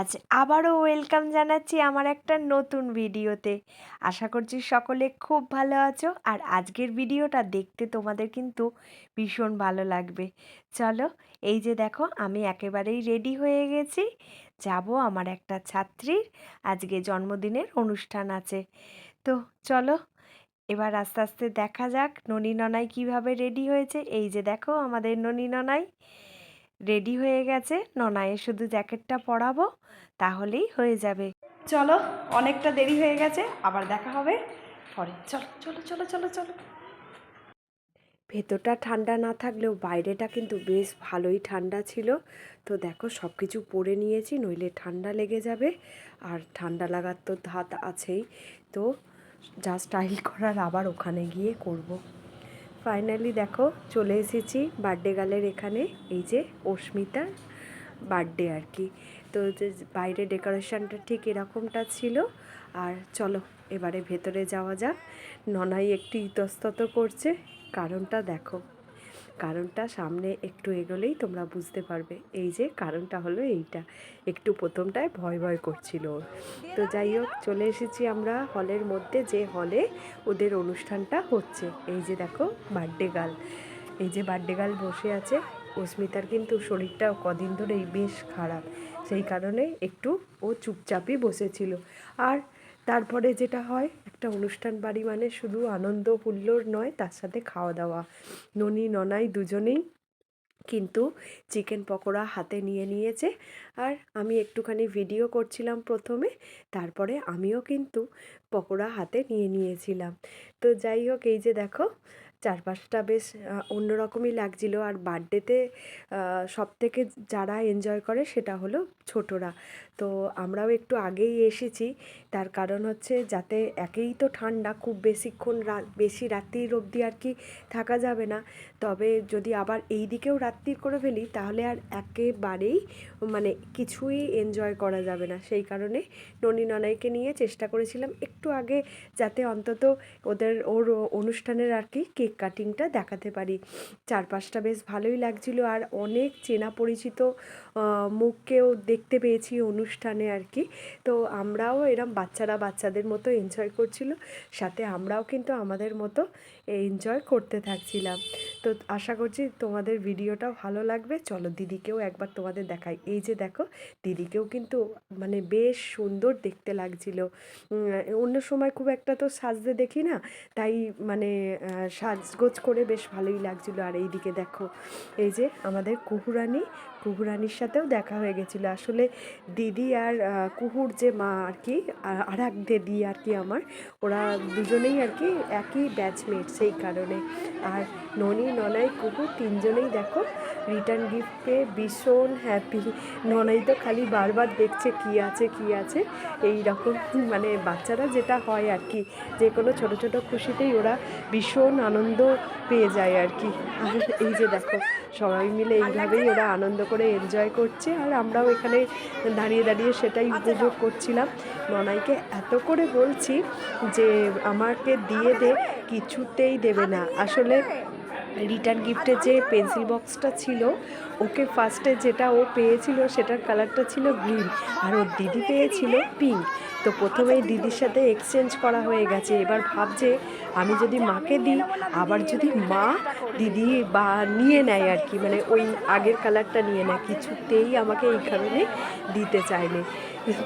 আজ আবারও ওয়েলকাম জানাচ্ছি আমার একটা নতুন ভিডিওতে। আশা করছি সকলে খুব ভালো আছো, আর আজকের ভিডিওটা দেখতে তোমাদের কিন্তু ভীষণ ভালো লাগবে। চলো, এই যে দেখো আমি একেবারেই রেডি হয়ে গেছি, যাব আমার একটা ছাত্রীর আজকে জন্মদিনের অনুষ্ঠান আছে। তো চলো, এবার আস্তে আস্তে দেখা যাক ননি ননাই কীভাবে রেডি হয়েছে। এই যে দেখো আমাদের ননি ননাই রেডি হয়ে গেছে। ননাইয়ের শুধু জ্যাকেটটা পরাবো, তাহলেই হয়ে যাবে। চলো, অনেকটা দেরি হয়ে গেছে, আবার দেখা হবে পরে। চলো চলো চলো চলো চলো। ভেতরটা ঠান্ডা না থাকলেও বাইরেটা কিন্তু বেশ ভালোই ঠান্ডা ছিল। তো দেখো সব কিছু পরে নিয়েছি, নইলে ঠান্ডা লেগে যাবে, আর ঠান্ডা লাগার তো ধাত আছেই। তো যা স্টাইল করার আবার ওখানে গিয়ে করব। ফাইনালি দেখো চলে এসেছি বার্থডে গার্লের এখানে। এই যে অস্মিতার বার্থডে আর কি। তো যে বাইরে ডেকোরেশনটা ঠিক এরকমটা ছিল। আর চলো এবারে ভেতরে যাওয়া যাক। ননাই একটু ইতস্তত করছে, কারণটা দেখো। কারণটা সামনে একটু এগোলেই তোমরা বুঝতে পারবে। এই যে কারণটা হলো এইটা, একটু প্রথমটায় ভয় ভয় করছিল ওর। তো যাই হোক, চলে এসেছি আমরা হলের মধ্যে, যে হলে ওদের অনুষ্ঠানটা হচ্ছে। এই যে দেখো বার্থডে গার্ল, এই যে বার্থডে গার্ল বসে আছে। অস্মিতার কিন্তু শরীরটা কদিন ধরেই বেশ খারাপ, সেই কারণে একটু ও চুপচাপই বসেছিল। আর তারপরে যেটা হয়, একটা অনুষ্ঠান বাড়ি মানে শুধু আনন্দ হুল্লোড় নয়, তার সাথে খাওয়া দাওয়া। ননি ননাই দুজনেই কিন্তু চিকেন পকোড়া হাতে নিয়ে নিয়েছে, আর আমি একটুখানি ভিডিও করছিলাম প্রথমে, তারপরে আমিও কিন্তু পকোড়া হাতে নিয়ে নিয়েছিলাম। তো যাই হোক, এই যে দেখো চারপাশটা বেশ অন্যরকমই লাগছিল। আর বার্থডেতে সবথেকে যারা এনজয় করে সেটা হলো ছোটরা। তো আমরাও একটু আগেই এসেছি, তার কারণ হচ্ছে যাতে, একেই তো ঠান্ডা, খুব বেশিক্ষণ বেশি রাত্রির অবধি আর কি থাকা যাবে না। তবে যদি আবার এই দিকেও রাত্রির করে ফেলি, তাহলে আর একেবারেই মানে কিছুই এনজয় করা যাবে না। সেই কারণে ননি ননাইকে নিয়ে চেষ্টা করেছিলাম একটু আগে, যাতে অন্তত ওর অনুষ্ঠানের আর কি কেক কাটিংটা দেখাতে পারি। চারপাশটা বেশ ভালোই লাগছিল, আর অনেক চেনা পরিচিত মুখকেও দেখতে পেয়েছি অনুষ্ঠানে আর কি। তো আমরাও এরম বাচ্চারা বাচ্চাদের মতো এনজয় করছিল, সাথে আমরাও কিন্তু আমাদের মতো এনজয় করতে থাকছিলাম। তো আশা করছি তোমাদের ভিডিওটাও ভালো লাগবে। চলো দিদিকেও একবার তোমাদের দেখাই। এই যে দেখো, দিদিকেও কিন্তু মানে বেশ সুন্দর দেখতে লাগছিল। অন্য সময় খুব একটা তো সাজতে দেখি না, তাই মানে সাজগোজ করে বেশ ভালোই লাগছিল। আর এইদিকে দেখো, এই যে আমাদের কুহুরানির সাথেও দেখা হয়ে গেছিলো। আসলে দিদি আর কুহুর যে মা আর কি, আর এক দিদি আর কি আমার, ওরা দুজনেই আর কি একই ব্যাচমেট, সেই কারণে। আর ননি ননাই কুহু তিনজনেই দেখো রিটার্ন গিফট পেয়ে ভীষণ হ্যাপি। ননাই তো খালি বারবার দেখছে কী আছে কী আছে, এই রকম মানে বাচ্চারা যেটা হয় আর কি, যে কোনো ছোটো ছোটো খুশিতেই ওরা ভীষণ আনন্দ পেয়ে যায় আর কি। আর এই যে দেখো সবাই মিলে এইভাবেই ওরা আনন্দ করে এনজয় করছে, আর আমরাও এখানে দাঁড়িয়ে দাঁড়িয়ে সেটাই উপভোগ করছিলাম। ননাইকে এত করে বলছি যে আমাকে দিয়ে দে, কিছুতেই দেবে না। আসলে রিটার্ন গিফটের যে পেন্সিল বক্সটা ছিল, ওকে ফার্স্টে যেটা ও পেয়েছিল সেটার কালারটা ছিল গ্রিন, আর ওর দিদি পেয়েছিল পিঙ্ক। তো প্রথমেই দিদির সাথে এক্সচেঞ্জ করা হয়ে গেছে। এবার ভাবছে আমি যদি মাকে দিই, আবার যদি মা দিদি বা নিয়ে নেয় আর কি, মানে ওই আগের কালারটা নিয়ে নেয়, কিছুতেই আমাকে এই কারণে দিতে চায়নি।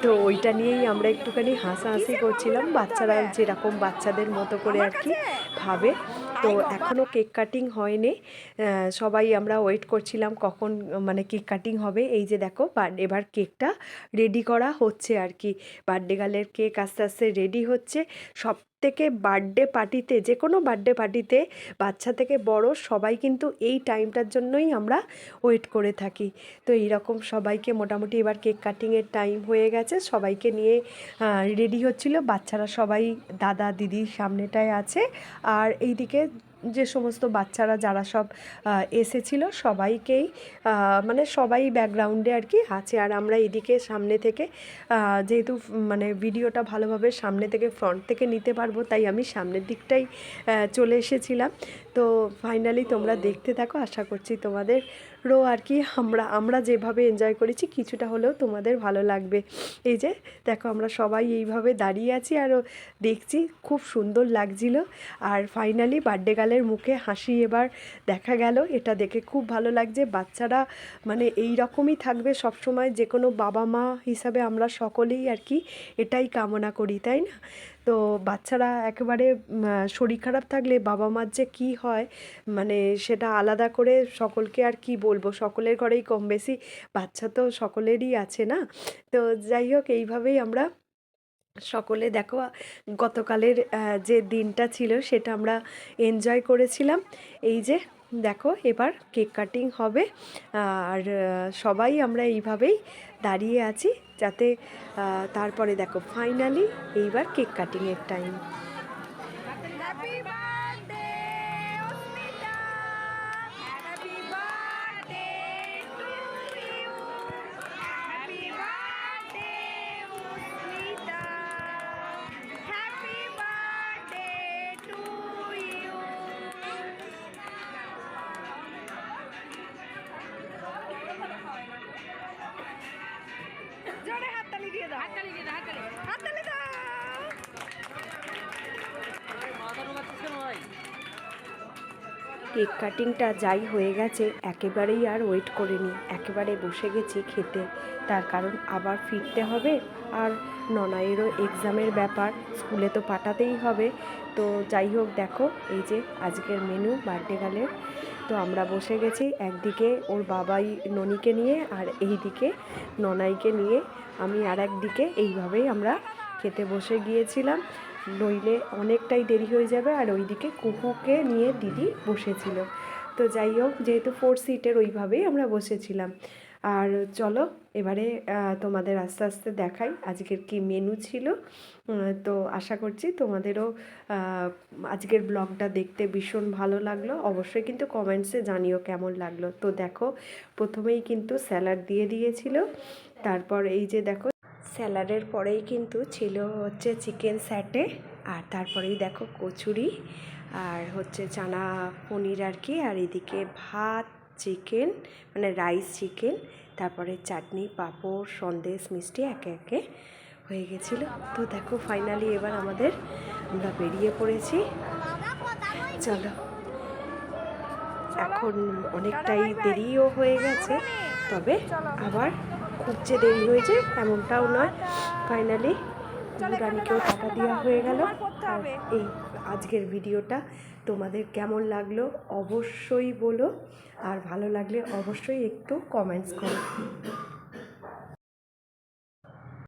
তো ওইটা নিয়েই আমরা একটুখানি হাসাহাসি করছিলাম, বাচ্চারা যেরকম বাচ্চাদের মতো করে আর কি ভাবে। তো এখনও কেক কাটিং হয়নি, সবাই আমরা ওয়েট করছিলাম কখন মানে কেক কাটিং হবে। এই যে দেখো এবার কেকটা রেডি করা হচ্ছে আর কি। বার্থডে গার্লের কেক আস্তে আস্তে রেডি হচ্ছে। সব থেকে বার্থডে পার্টিতে, যে কোনো বার্থডে পার্টিতে বাচ্চা থেকে বড় সবাই কিন্তু এই টাইমটার জন্যই আমরা ওয়েট করে থাকি। তো এইরকম সবাইকে মোটামুটি এবার কেক কাটিংয়ের টাইম হয়ে গেছে, সবাইকে নিয়ে রেডি হচ্ছিল। বাচ্চারা সবাই দাদা দিদির সামনেটায় আছে, আর এইদিকে যে সমস্ত বাচ্চারা যারা সব এসেছিল সবাইকেই মানে সবাই ব্যাকগ্রাউন্ডে আর কি আছে। আর আমরা এদিকে সামনে থেকে যেহেতু মানে ভিডিওটা ভালোভাবে সামনে থেকে ফ্রন্ট থেকে নিতে পারবো, তাই আমি সামনের দিকটাই চলে এসেছিলাম। তো ফাইনালি তোমরা দেখতে থাকো, আশা করছি তোমাদের আর কি আমরা যেভাবে এনজয় করেছি কিছুটা হলেও তোমাদের ভালো লাগবে। এই যে দেখো আমরা সবাই এইভাবে দাঁড়িয়ে আছি আর দেখছি, খুব সুন্দর লাগছিল। আর ফাইনালি বার্থডে গার্লের মুখে হাসি এবার দেখা গেল, এটা দেখে খুব ভালো লাগছে। বাচ্চারা মানে এই রকমই থাকবে সবসময়, যে কোনো বাবা মা হিসাবে আমরা সকলেই আর কি এটাই কামনা করি, তাই না? তো বাচ্চারা একেবারে শরীর খারাপ থাকলে বাবা মার যে কী হয় মানে সেটা আলাদা করে সকলকে আর কি বলবো, সকলের ঘরেই কম বেশি বাচ্চা তো সকলেরই আছে না। তো যাই হোক, এইভাবেই আমরা সকলে দেখো গতকালের যে দিনটা ছিল সেটা আমরা এনজয় করেছিলাম। এই যে দেখো এবার কেক কাটিং হবে, আর সবাই আমরা এইভাবেই দাঁড়িয়ে আছি যাতে তারপরে দেখো ফাইনালি এইবার কেক কাটিংয়ের টাইম। কেক কাটিংটা যাই হয়ে গেছে, একেবারেই আর ওয়েট করিনি, একেবারে বসে গেছি খেতে। তার কারণ আবার ফিরতে হবে, আর ননায়েরও এক্সামের ব্যাপার, স্কুলে তো পাঠাতেই হবে। তো যাই হোক দেখো এই যে আজকের মেনু বার্থডে গার্লের। তো আমরা বসে গেছি, একদিকে ওর বাবাই ননিকে নিয়ে আর এইদিকে ননাইকে নিয়ে, আমি আর একদিকে, এইভাবেই আমরা খেতে বসে গিয়েছিলাম, নইলে অনেকটাই দেরি হয়ে যাবে। আর ওইদিকে কুকুকে নিয়ে দিদি বসেছিল। তো যাই হোক, যেহেতু 4 সিটের ওইভাবেই আমরা বসেছিলাম। আর চলো এবারে তোমাদের আস্তে আস্তে দেখাই আজকের কি মেনু ছিল। তো আশা করছি তোমাদেরও আজকের ব্লগটা দেখতে ভীষণ ভালো লাগলো। অবশ্যই কিন্তু কমেন্টসে জানিও কেমন লাগলো। তো দেখো প্রথমেই কিন্তু স্যালাড দিয়ে দিয়েছিল, তারপর এই যে দেখো স্যালাডের পরেই কিন্তু ছিল হচ্ছে চিকেন স্যাটে, আর তারপরেই দেখো কচুরি, আর হচ্ছে চানা পনির আর কি, আর এদিকে ভাত, চিকেন মানে রাইস চিকেন, তারপরে চাটনি, পাঁপড়, সন্দেশ, মিষ্টি একে একে হয়ে গেছিলো। তো দেখো ফাইনালি এবার আমরা বেরিয়ে পড়েছি। চলো, এখন অনেকটাই দেরিও হয়ে গেছে, তবে আবার খুব যে দেরি হয়েছে এমনটাও নয়। ফাইনালি রানীকেও টাকা দেওয়া হয়ে গেল। আর এই আজকের ভিডিওটা তোমাদের কেমন লাগলো অবশ্যই বলো, আর ভালো লাগলে অবশ্যই একটু কমেন্টস করো।